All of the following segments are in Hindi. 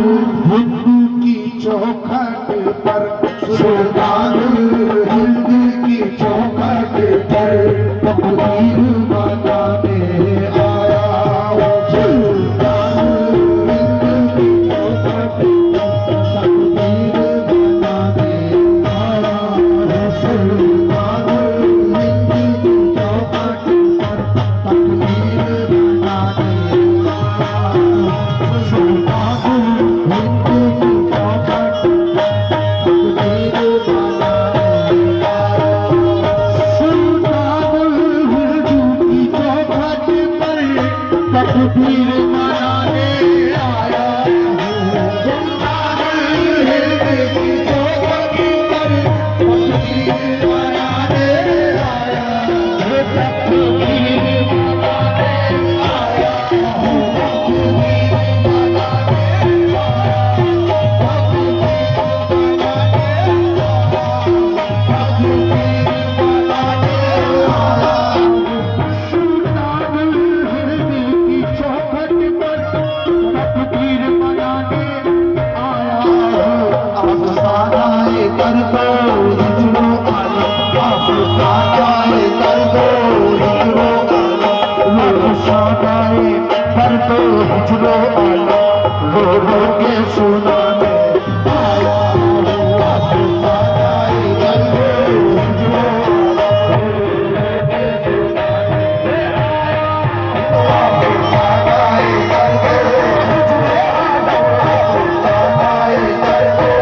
हिंदू की चौखट पर सुल्तान हिंद की चौखट पर तकदीर बनाने आया वो सुल्तान हिंद की चौखट तकदीर बनाने आया वो सुल्तान हिंद की चौखट पर तकदीर बनाने आया तकदीर मनाने आया सुल्तान हिंद की चौखट पर तकदीर मनाने आया तकदीर मनाने आया कर दो हिजरो आलम आप सादाए कर दो हिजरो आलम लो सादाए कर दो हिजरो आलम रो के सुनाने आया आप सादाए कर दो हिजरो आलम के सुनाने आया आप सादाए कर दो हिजरो आलम सादाए कर दो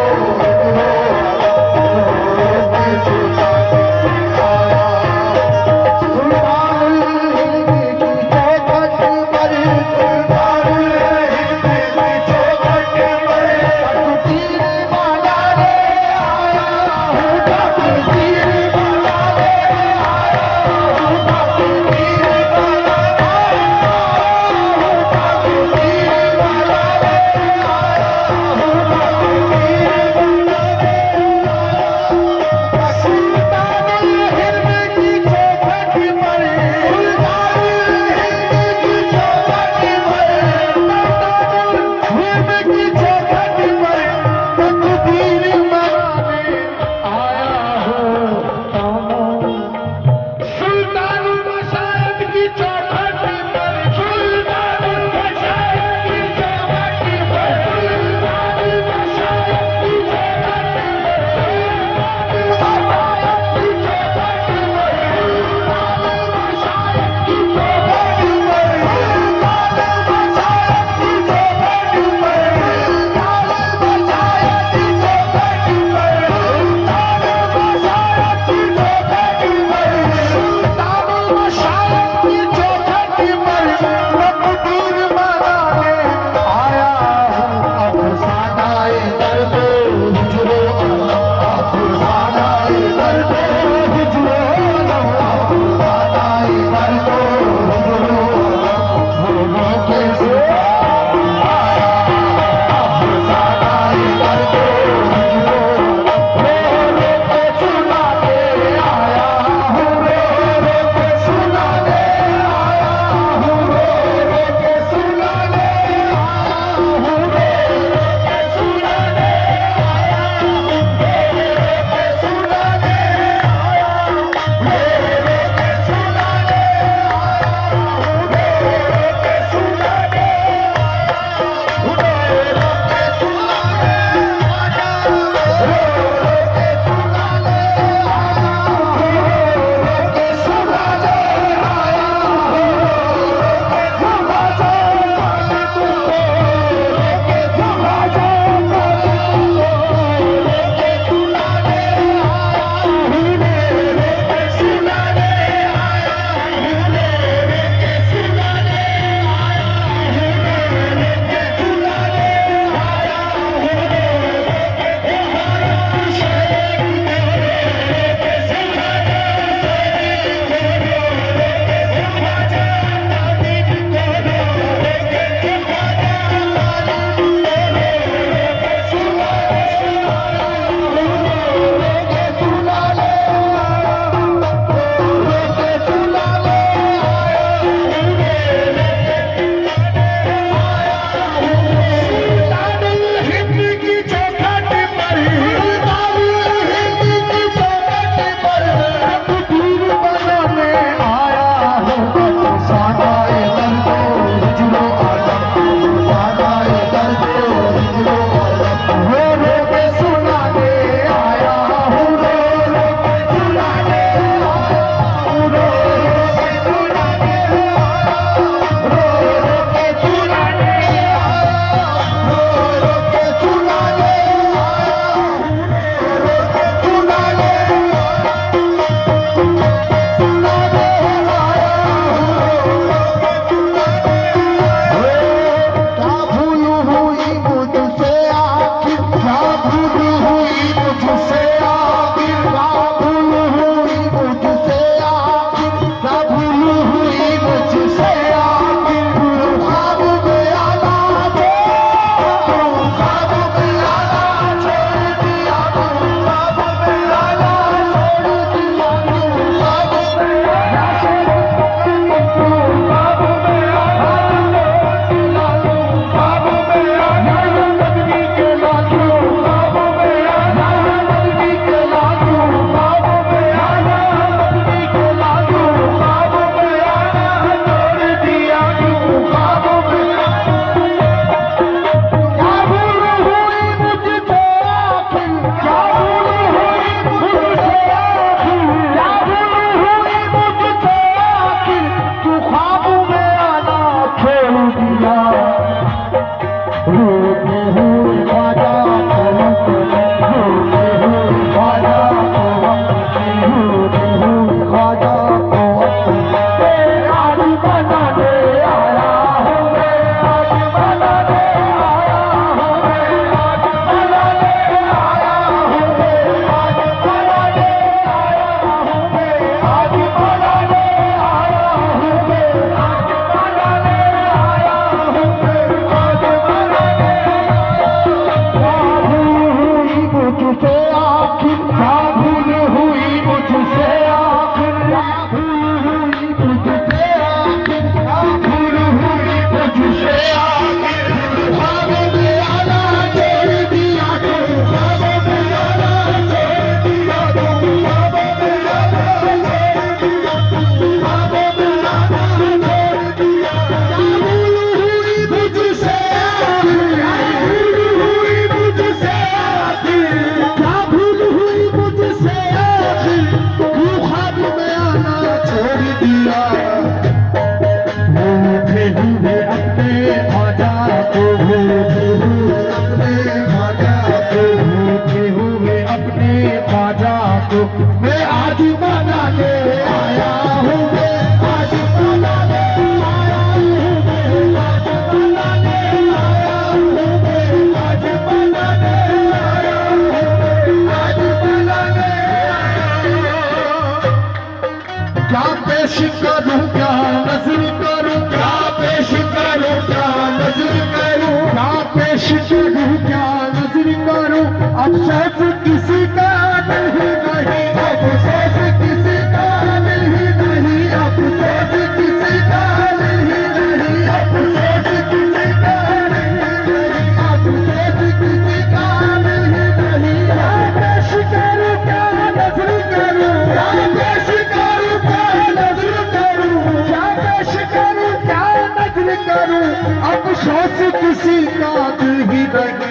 करूं क्या नजर करूं, क्या पेश करूं क्या नजर करूं, क्या पेश करूं क्या नजर करूं। अफसोस किसी का नहीं नहीं, अफसोस किसी का नहीं नहीं, अफसोस किसी का नहीं नहीं, अफसोस किसी का नहीं नहीं, अफसोस किसी का नहीं नहीं। क्या पेश करूं क्या नजर करूं, क्या पेश करूं क्या नजर करूं, क्या पेश करूं क्या नजर करूं। अफसोस किसी का नहीं नहीं।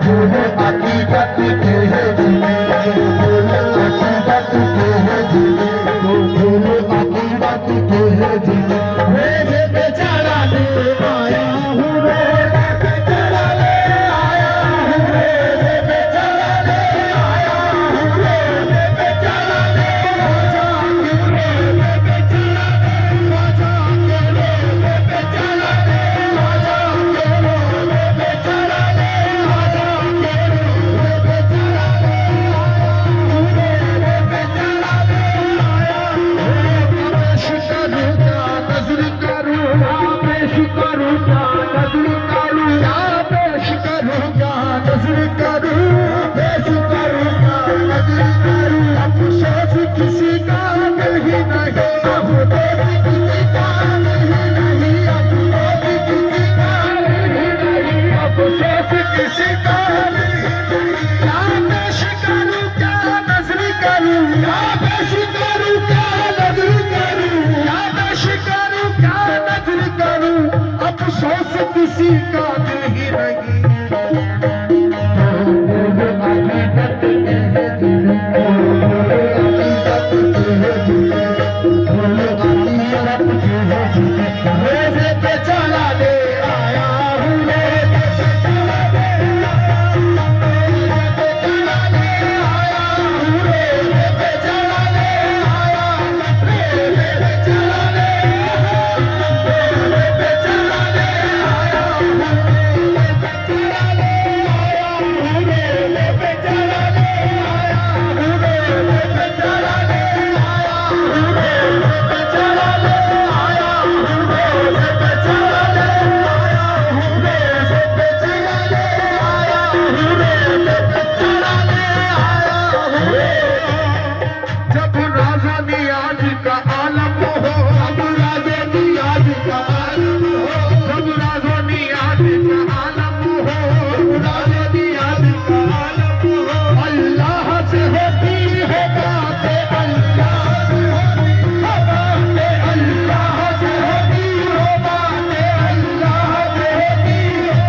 फूल हकीकत के है जीने, फूल हकीकत के है जीने, फूल हकीकत के है जीने। मेरे बेचारा ले आया हूँ, मेरे बेचारा ले आया हूँ, मेरे बेचारा ले आया हूँ, मेरे बेचारा ले आजा के, मेरे बेचारा ले आजा के, मेरे बेचारा ले आजा के, मेरे बेचारा ले आजा के, मेरे बेचारा ले आया हूँ, मेरे बेचारा ले आया हूँ। पेश करूं क्या नजर करूं, क्या पेश करूं क्या नजर करूं, क्या पेश करूं क्या नजर करूं, पेश करूं क्या नजर करूं। अफसोस किसी का नहीं नहीं, अफसोस किसी का नहीं नहीं, अफसोस किसी का नहीं नहीं, अफसोस किसी का नहीं नहीं। क्या पेश करूं क्या नजर करूं, क्या पेश करूं क्या नजर करूं, क्या पेश करूं क्या नजर करूं। अफसोस किसी का नहीं नहीं। मेरे बेचारा ले आया हूँ, मेरे बेचारा ले आया हूँ, मेरे बेचारा ले आया हूँ, मेरे बेचारा ले आया हूँ, मेरे बेचारा ले आया हूँ, मेरे बेचारा ले आया हूँ, मेरे बेचारा ले आया हूँ, मेरे बेचारा ले आया हूँ, मेरे बेचारा ले आया हूँ, मेरे बेचारा ले आया हूँ, मेरे बेचारा ले आया हूँ, मेरे बेचारा ले आया हूँ, मेरे बेचारा ले आया हूँ। जब राजा नियाज का आलम हो, जब राजा नियाज का आलम हो, जब राजा नियाज का आलम हो, जब राजा नियाज का आलम हो। अल्लाह से होती है बातें, अल्लाह से होती है बातें, अल्लाह से होती हो बातें, अल्लाह से होती हो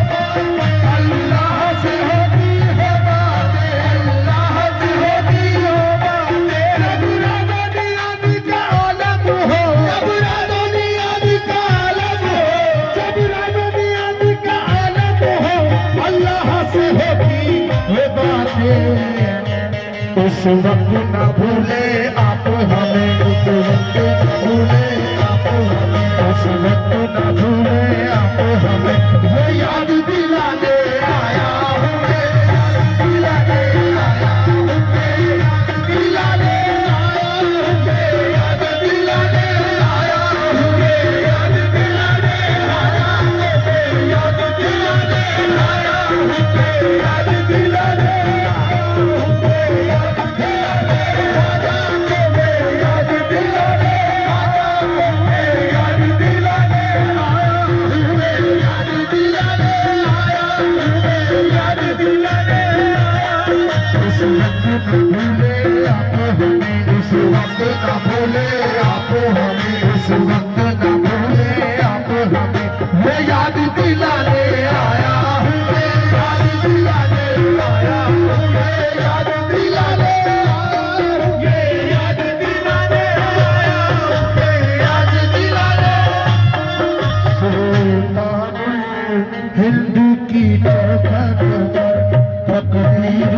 बातें, अल्लाह से होती है बातें, अल्लाह से होती हो बातें। जब राजा नियाज का आलम हो, जब राजा नियाज का आलम हो, जब राजा नियाज का आलम हो, अल्लाह से होती है बातें। उस वक्त न भूले आप हमें, उस वक्त न भूले आप हमें, उस वक्त न भूले आप हमें। ये याद दिलाने आया हूँ, ये याद दिलाने आया हूँ, ये याद दिलाने आया हूँ, ये याद दिलाने आया हूँ, ये याद दिलाने आया हूँ, ये याद दिलाने आया हूँ, ये याद दिलाने आया हूँ, ये याद दिलाने आया हूँ, ये याद दिलाने आया हूँ, ये याद दिलाने आया हूँ, ये याद दिलाने आया हूँ, ये याद दिलाने आया हूँ। उस वक्त न भूले आप हमें, उस वक्त न भूले आप हमें, उस वक्त न भूले आप हमें। ये याद दिलाने आया हूँ, ये याद दिलाने आया हूँ, ये याद दिलाने आया हूँ, ये याद दिलाने आया हूँ, ये याद दिलाने। सुल्तानुल हिंद की चौखट पर तकदीर